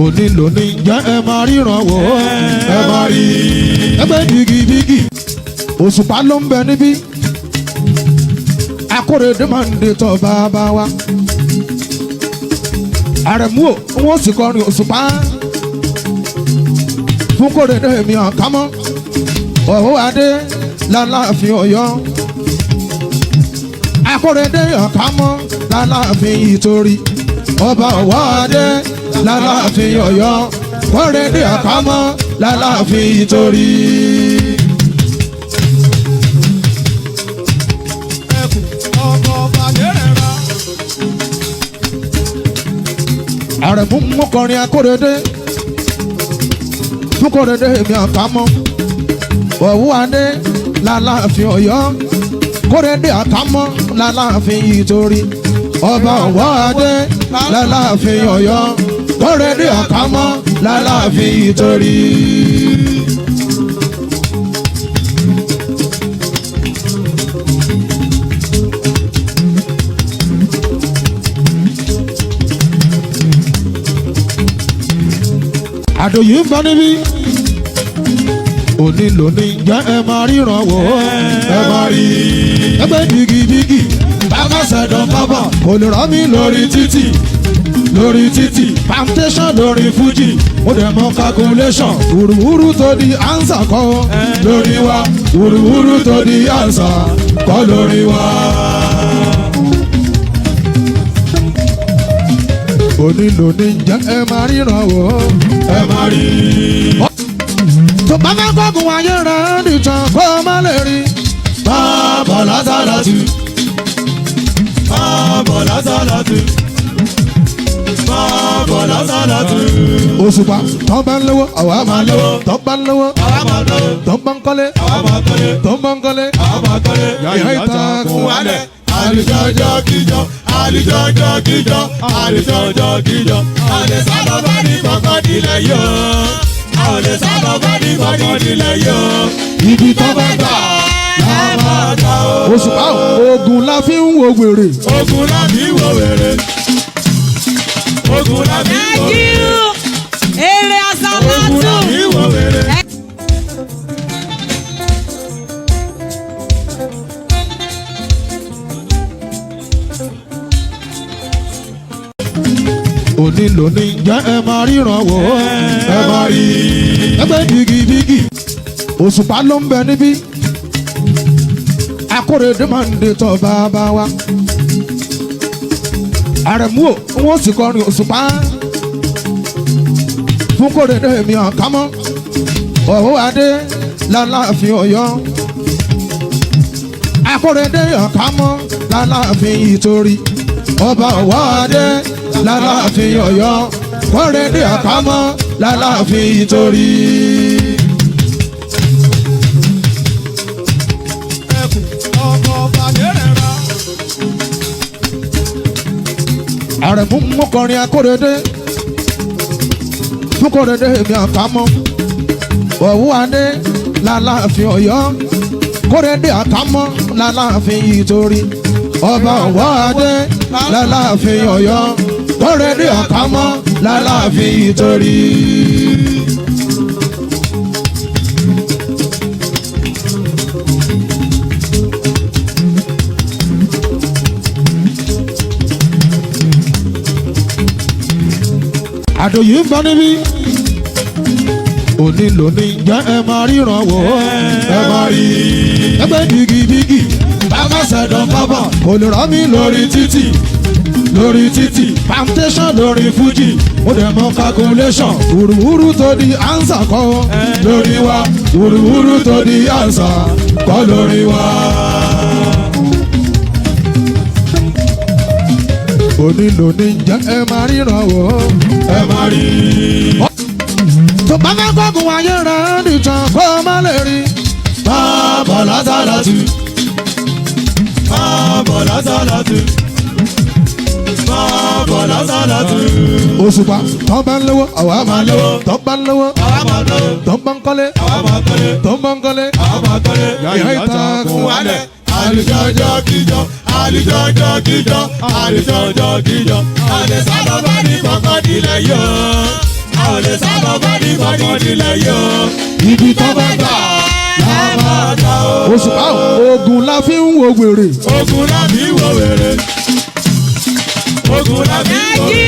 òní lónìí jẹ́ ẹ máa ríran wò ó ẹ máa rí ẹgbẹ́ bígibígi òṣùpá ló ń bẹ níbí akóredé máa ń de tọ́ bàbá wa àrẹ̀mú ò wọ́n sì kọrin òṣùpá fún kóredé mi àkámọ́ ọ̀hún adé lálàáfin Ọ̀yọ́ akóredé àkámọ́ lálàáfin Ìtorí ọba ọ̀wọ́ adé lálàáfin Ọ̀yọ́ kóredé àkámọ́ lálàáfin Ìtorí. àrẹ̀mú mú kọrin akóredé fún kóredé mi àkámọ́ ọ̀wọ́ adé lálàáfin Ọ̀yọ́ kóredé àkámọ́ lálàáfin Ìtorí ọba ọ̀wọ́ adé lálàáfin Ọ̀yọ́ kóredé àkámọ́ lálàáfin Ìtorí. àdòyí ń bá níbí òní lónìí jẹ́ ẹ máa ríran wò ó ẹ máa rí ẹgbẹ́ bígibígi bàbá ṣẹ̀dọ̀ bàbá kò lè rọ́ mi lórí títì palmitation lórí Fuji mo dẹ̀ mọ calculation wùrùwùrù tó di answer kọ́ lórí wa wùrùwùrù tó di answer kọ́ lórí wa. òní lónìí jẹ́ ẹ máa ríran wò ó ẹ máa rí. tó bá fẹ́ gbógun ayé rẹ̀ nìkan kó o má lè rí. bàbá lásàlátù bàbá lásàlátù bàbá lásàlátù. òṣùpá tó bá ń lówó àwa máa lówó tó bá ń lówó àwa máa lówó tó bá ń kọ́lé àwa máa kọ́lé tó bá ń kọ́lé àwa máa kọ́lé. yàrá ìtàkùn wálẹ̀ àlùjọ́jọ́ kíjọ àlùjọ́jọ́ kíjọ àlùjọ́jọ́ kíjọ. àlè sábà bá ní kọ̀ọ̀kan nílẹ̀ yóò àlè sábà bá ní kọ̀ọ̀kan nílẹ̀ yóò. ibi tó bá gbà lábàá gbà ó. òṣùpá oògùn la fi ń wo wèrè. oògùn la fi ń wo wèrè. oògùn la fi ń wo wèrè. èrè Asalatu. oògùn la fi ń wo wèrè. òní lónìí jẹ́ ẹ máa ríran wò ó ẹ máa rí ẹgbẹ́ bígibígi òṣùpá ló ń bẹ níbí akóredé máa ń de tọ́ bàbá wa àrẹ̀mú ò wọ́n sì kọrin òṣùpá fún kóredé mi àkámọ́ ọ̀hún adé lálàáfin Ọ̀yọ́ akóredé àkámọ́ lálàáfin Ìtorí ọba ọ̀wọ́ adé lálàáfin Ọ̀yọ́ kóredé àkámọ́ lálàáfin Ìtorí. àrẹ̀mú mú kọrin akóredé fún kóredé mi àkámọ́ ọ̀wọ́ adé lálàáfin Ọ̀yọ́ kóredé àkámọ́ lálàáfin Ìtorí ọba ọ̀wọ́ adé lálàáfin Ọ̀yọ́ kóredé àkámọ́ lálàáfin Ìtorí. àdòyí ń bá níbí òní lónìí jẹ́ ẹ máa ríran wò ó ẹ máa rí ẹgbẹ́ bígibígi bàbá ṣẹ̀dọ̀ bàbá kò lè rọ́ mi lórí títì palmitation lórí Fuji mo dẹ̀ mọ calculation wùrùwùrù tó di answer kọ́ lórí wa wùrùwùrù tó di answer kọ́ lórí wa. òní lónìí jẹ́ ẹ máa ríran wò ó ẹ máa rí. tó bá fẹ́ gbógun ayé rẹ̀ nìkan kó o má lè rí. bàbá lásàlátù bàbá lásàlátù bàbá lásàlátù. òṣùpá tó bá ń lówó àwa máa lówó tó bá ń lówó àwa máa lówó tó bá ń kọ́lé àwa máa kọ́lé tó bá ń kọ́lé àwa máa kọ́lé. yàrá ìtàkùn wálẹ̀ àlùjọ́jọ́ kíjọ àlùjọ́jọ́ kíjọ àlùjọ́jọ́ kíjọ. àlè sábà bá ní kọ̀ọ̀kan nílẹ̀ yóò lè sábà bá ní kankan nílẹ̀ yóò. Ibi tó bá gbà lábàdà o. Òṣùpá oògùn la fi ń wo wèrè. Ogun la fi wo wèrè. Ogun la fi wo wèrè.